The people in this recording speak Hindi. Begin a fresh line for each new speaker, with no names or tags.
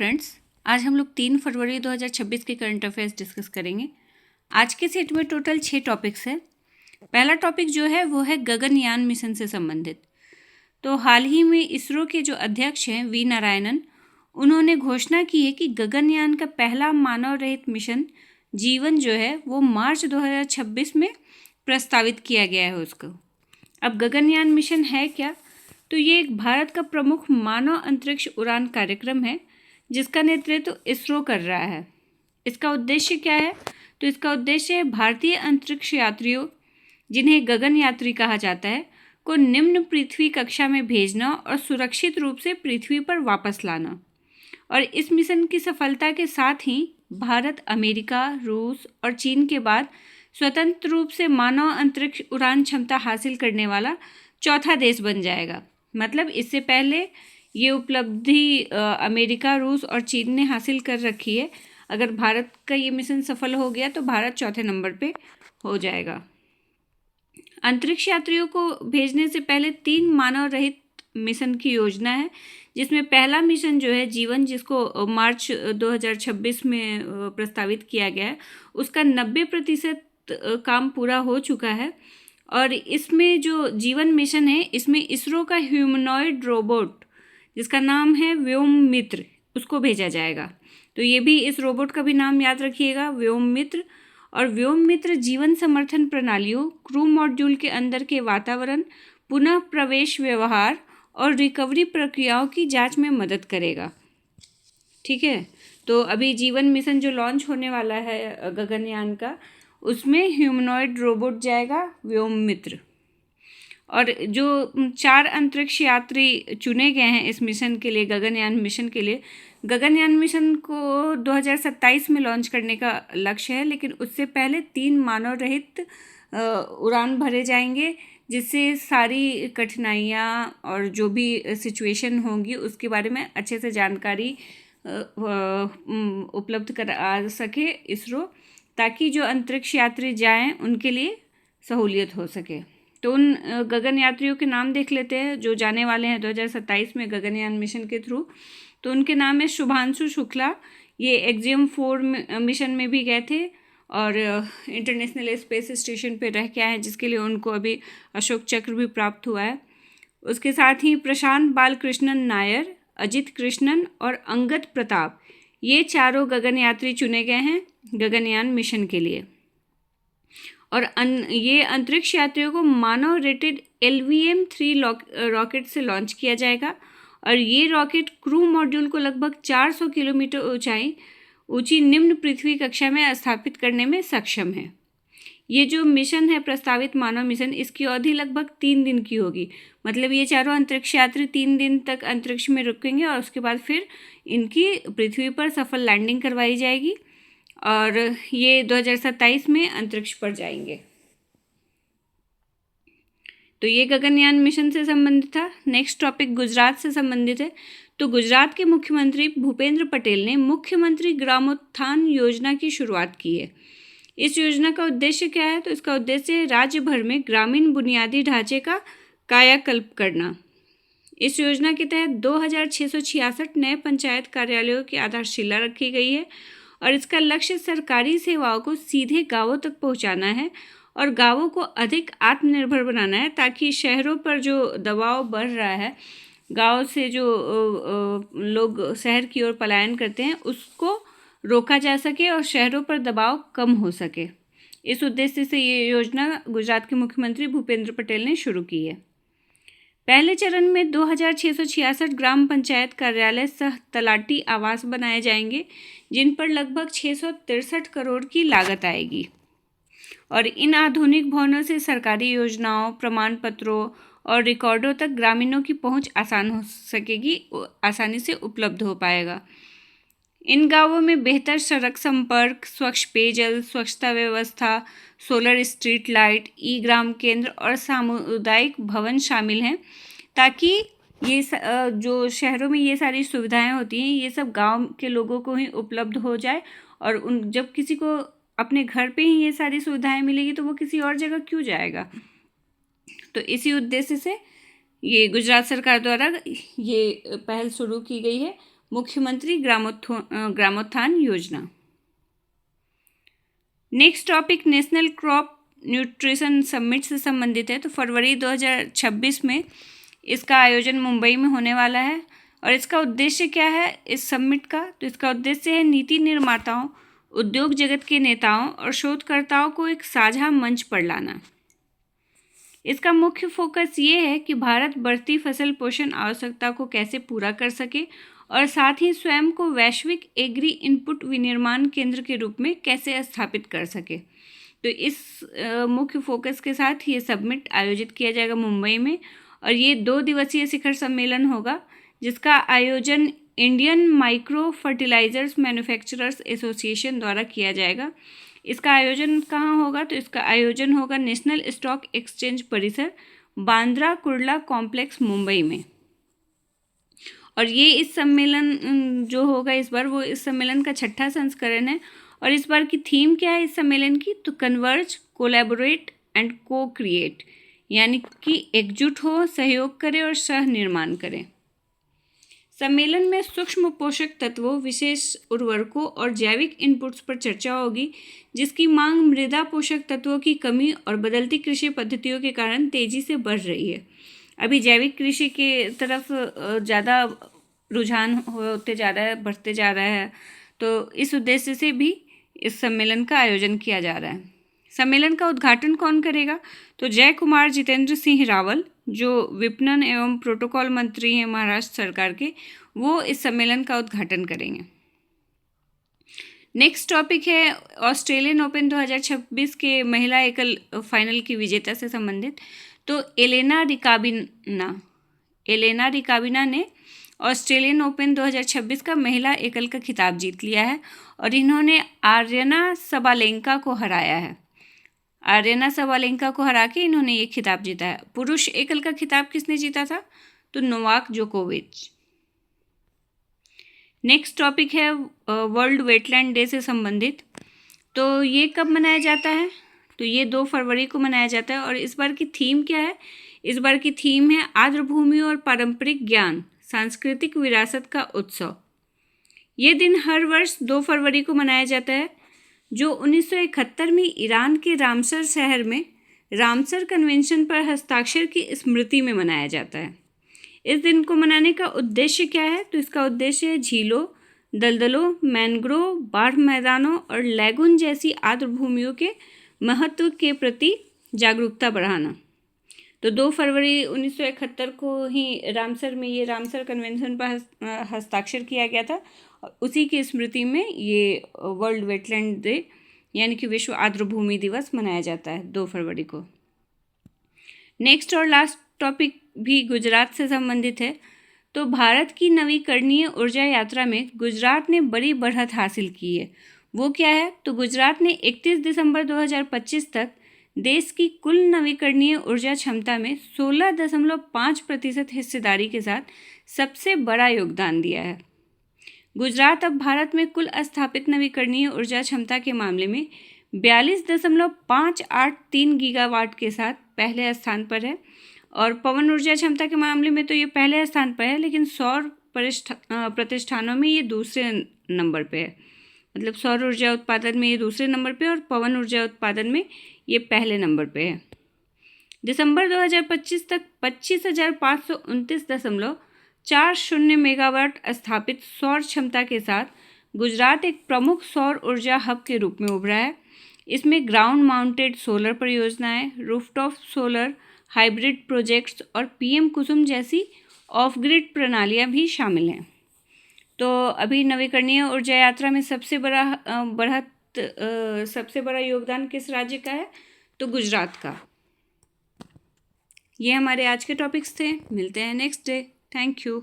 फ्रेंड्स, आज हम लोग 3 फरवरी 2026 के करंट अफेयर्स डिस्कस करेंगे। आज के सेट में टोटल 6 टॉपिक्स हैं। पहला टॉपिक जो है वो है गगनयान मिशन से संबंधित। तो हाल ही में इसरो के जो अध्यक्ष हैं वी नारायणन, उन्होंने घोषणा की है कि गगनयान का पहला मानव रहित मिशन जीवन जो है वो मार्च 2026 में प्रस्तावित किया गया है उसको। अब गगनयान मिशन है क्या? तो ये एक भारत का प्रमुख मानव अंतरिक्ष उड़ान कार्यक्रम है जिसका नेतृत्व इसरो कर रहा है। इसका उद्देश्य क्या है? तो इसका उद्देश्य है भारतीय अंतरिक्ष यात्रियों, जिन्हें गगन यात्री कहा जाता है, को निम्न पृथ्वी कक्षा में भेजना और सुरक्षित रूप से पृथ्वी पर वापस लाना। और इस मिशन की सफलता के साथ ही भारत अमेरिका, रूस और चीन के बाद स्वतंत्र रूप से मानव अंतरिक्ष उड़ान क्षमता हासिल करने वाला चौथा देश बन जाएगा। मतलब इससे पहले ये उपलब्धि अमेरिका, रूस और चीन ने हासिल कर रखी है। अगर भारत का ये मिशन सफल हो गया तो भारत चौथे नंबर पे हो जाएगा। अंतरिक्ष यात्रियों को भेजने से पहले 3 मानव रहित मिशन की योजना है, जिसमें पहला मिशन जो है जीवन, जिसको मार्च 2026 में प्रस्तावित किया गया है, उसका 90% काम पूरा हो चुका है। और इसमें जो जीवन मिशन है, इसमें इसरो का ह्यूमनॉइड रोबोट, जिसका नाम है व्योम मित्र, उसको भेजा जाएगा। तो ये भी, इस रोबोट का भी नाम याद रखिएगा, व्योम मित्र। और व्योम मित्र जीवन समर्थन प्रणालियों, क्रू मॉड्यूल के अंदर के वातावरण, पुनः प्रवेश व्यवहार और रिकवरी प्रक्रियाओं की जांच में मदद करेगा। ठीक है, तो अभी जीवन मिशन जो लॉन्च होने वाला है गगनयान का, उसमें ह्यूमनॉइड रोबोट जाएगा व्योम मित्र। और जो 4 अंतरिक्ष यात्री चुने गए हैं इस मिशन के लिए, गगनयान मिशन के लिए, गगनयान मिशन को 2027 में लॉन्च करने का लक्ष्य है, लेकिन उससे पहले 3 मानव रहित उड़ान भरे जाएंगे, जिससे सारी कठिनाइयाँ और जो भी सिचुएशन होंगी उसके बारे में अच्छे से जानकारी उपलब्ध करा सके इसरो, ताकि जो अंतरिक्ष यात्री जाएं उनके लिए सहूलियत हो सके। तो उन गगन यात्रियों के नाम देख लेते हैं जो जाने वाले हैं 2027 में गगनयान मिशन के थ्रू। तो उनके नाम है शुभांशु शुक्ला, ये एक्जियम 4 मिशन में भी गए थे और इंटरनेशनल स्पेस स्टेशन पे रह के आए हैं, जिसके लिए उनको अभी अशोक चक्र भी प्राप्त हुआ है। उसके साथ ही प्रशांत बालकृष्णन नायर, अजित कृष्णन और अंगद प्रताप, ये चारों गगन यात्री चुने गए हैं गगनयान मिशन के लिए। और ये अंतरिक्ष यात्रियों को मानव रेटेड LVM-3 रॉकेट से लॉन्च किया जाएगा। और ये रॉकेट क्रू मॉड्यूल को लगभग 400 किलोमीटर ऊंची निम्न पृथ्वी कक्षा में स्थापित करने में सक्षम है। ये जो मिशन है, प्रस्तावित मानव मिशन, इसकी अवधि लगभग 3 दिन की होगी। मतलब ये चारों अंतरिक्ष यात्री 3 दिन तक अंतरिक्ष में रुकेंगे और उसके बाद फिर इनकी पृथ्वी पर सफल लैंडिंग करवाई जाएगी और ये 2027 में अंतरिक्ष पर जाएंगे। तो ये गगनयान मिशन से संबंधित था। नेक्स्ट टॉपिक गुजरात से संबंधित है। तो गुजरात के मुख्यमंत्री भूपेंद्र पटेल ने मुख्यमंत्री ग्रामोत्थान योजना की शुरुआत की है। इस योजना का उद्देश्य क्या है? तो इसका उद्देश्य है राज्य भर में ग्रामीण बुनियादी ढांचे का कायाकल्प करना। इस योजना के तहत 2666 नए पंचायत कार्यालयों की आधारशिला रखी गई है और इसका लक्ष्य सरकारी सेवाओं को सीधे गांवों तक पहुंचाना है और गांवों को अधिक आत्मनिर्भर बनाना है, ताकि शहरों पर जो दबाव बढ़ रहा है, गांव से जो लोग शहर की ओर पलायन करते हैं, उसको रोका जा सके और शहरों पर दबाव कम हो सके। इस उद्देश्य से ये योजना गुजरात के मुख्यमंत्री भूपेंद्र पटेल ने शुरू की है। पहले चरण में 2666 ग्राम पंचायत कार्यालय सह तलाटी आवास बनाए जाएंगे, जिन पर लगभग 663 करोड़ की लागत आएगी। और इन आधुनिक भवनों से सरकारी योजनाओं, प्रमाण पत्रों और रिकॉर्डों तक ग्रामीणों की पहुंच आसान हो सकेगी, आसानी से उपलब्ध हो पाएगा। इन गांवों में बेहतर सड़क संपर्क, स्वच्छ पेयजल, स्वच्छता व्यवस्था, सोलर स्ट्रीट लाइट, ई-ग्राम केंद्र और सामुदायिक भवन शामिल हैं, ताकि ये जो शहरों में ये सारी सुविधाएं होती हैं, ये सब गांव के लोगों को ही उपलब्ध हो जाए। और जब किसी को अपने घर पे ही ये सारी सुविधाएं मिलेगी तो वो किसी और जगह क्यों जाएगा? तो इसी उद्देश्य से ये गुजरात सरकार द्वारा ये पहल शुरू की गई है, मुख्यमंत्री ग्रामोत्थान योजना। Next topic national crop nutrition summit से संबंधित है। तो फरवरी 2026 में इसका आयोजन मुंबई में होने वाला है। और इसका उद्देश्य क्या है इस समिट का? तो इसका उद्देश्य है नीति निर्माताओं, उद्योग जगत के नेताओं और शोधकर्ताओं को एक साझा मंच पर लाना। इसका मुख्य फोकस ये है कि भारत बढ़ती फसल पोषण आवश्यकता को कैसे पूरा कर सके और साथ ही स्वयं को वैश्विक एग्री इनपुट विनिर्माण केंद्र के रूप में कैसे स्थापित कर सके। तो इस मुख्य फोकस के साथ ये समिट आयोजित किया जाएगा मुंबई में। और ये 2 दिवसीय शिखर सम्मेलन होगा जिसका आयोजन Indian micro fertilisers manufacturers association द्वारा किया जाएगा। इसका आयोजन कहाँ होगा? तो इसका आयोजन होगा नेशनल स्टॉक एक्सचेंज परिसर, बांद्रा कुर्ला कॉम्प्लेक्स, मुंबई में। और ये इस सम्मेलन जो होगा इस बार, वो इस सम्मेलन का 6ठा संस्करण है। और इस बार की थीम क्या है इस सम्मेलन की? तो कन्वर्ज, कोलैबोरेट एंड को क्रिएट, यानी कि एकजुट हो, सहयोग करें और सह निर्माण करें। सम्मेलन में सूक्ष्म पोषक तत्वों, विशेष उर्वरकों और जैविक इनपुट्स पर चर्चा होगी जिसकी मांग मृदा पोषक तत्वों की कमी और बदलती कृषि पद्धतियों के कारण तेजी से बढ़ रही है। अभी जैविक कृषि के तरफ ज़्यादा रुझान होते जा रहा है, बढ़ते जा रहा है। तो इस उद्देश्य से भी इस सम्मेलन का आयोजन किया जा रहा है। सम्मेलन का उद्घाटन कौन करेगा? तो जय कुमार जितेंद्र सिंह रावल, जो विपणन एवं प्रोटोकॉल मंत्री हैं महाराष्ट्र सरकार के, वो इस सम्मेलन का उद्घाटन करेंगे। नेक्स्ट टॉपिक है ऑस्ट्रेलियन ओपन 2026 के महिला एकल फाइनल की विजेता से संबंधित। तो एलेना रिकाबिना ने ऑस्ट्रेलियन ओपन 2026 का महिला एकल का खिताब जीत लिया है और इन्होंने आर्यना सबालेंका को हराया है। आर्यना सबालेंका को हरा के इन्होंने ये खिताब जीता है। पुरुष एकल का खिताब किसने जीता था? तो नोवाक जोकोविच। नेक्स्ट टॉपिक है वर्ल्ड वेटलैंड डे से संबंधित। तो ये कब मनाया जाता है? तो ये 2 फरवरी को मनाया जाता है। और इस बार की थीम क्या है? इस बार की थीम है आर्द्र भूमि और पारंपरिक ज्ञान, सांस्कृतिक विरासत का उत्सव। ये दिन हर वर्ष 2 फरवरी को मनाया जाता है, जो 1971 में ईरान के रामसर शहर में रामसर कन्वेंशन पर हस्ताक्षर की स्मृति में मनाया जाता है। इस दिन को मनाने का उद्देश्य क्या है? तो इसका उद्देश्य है झीलों, दलदलों, मैंग्रोव, बाढ़ मैदानों और लैगून जैसी आर्द्र भूमियों के महत्व के प्रति जागरूकता बढ़ाना। तो 2 फरवरी 1971 को ही रामसर में ये रामसर कन्वेंशन पर हस्ताक्षर किया गया था और उसी की स्मृति में ये वर्ल्ड वेटलैंड डे यानी कि विश्व आर्द्र भूमि दिवस मनाया जाता है 2 फरवरी को। नेक्स्ट और लास्ट टॉपिक भी गुजरात से संबंधित है। तो भारत की नवीकरणीय ऊर्जा यात्रा में गुजरात ने बड़ी बढ़त हासिल की है। वो क्या है? तो गुजरात ने 31 दिसंबर 2025 तक देश की कुल नवीकरणीय ऊर्जा क्षमता में 16.5% हिस्सेदारी के साथ सबसे बड़ा योगदान दिया है। गुजरात अब भारत में कुल स्थापित नवीकरणीय ऊर्जा क्षमता के मामले में 42.583 गीगावाट के साथ पहले स्थान पर है। और पवन ऊर्जा क्षमता के मामले में तो ये पहले स्थान पर है, लेकिन सौर प्रतिष्ठानों में ये दूसरे नंबर पे है। मतलब सौर ऊर्जा उत्पादन में ये दूसरे नंबर पे और पवन ऊर्जा उत्पादन में ये पहले नंबर पे है। दिसंबर 2025 तक 25,529.40 मेगावाट स्थापित सौर क्षमता के साथ गुजरात एक प्रमुख सौर ऊर्जा हब के रूप में उभरा है। इसमें ग्राउंड माउंटेड सोलर परियोजनाएं, रूफटॉप सोलर, हाइब्रिड प्रोजेक्ट्स और पीएम कुसुम जैसी ऑफ ग्रिड प्रणालियां भी शामिल हैं। तो अभी नवीकरणीय ऊर्जा यात्रा में सबसे बड़ा योगदान किस राज्य का है? तो गुजरात का। ये हमारे आज के टॉपिक्स थे। मिलते हैं नेक्स्ट डे। Thank you.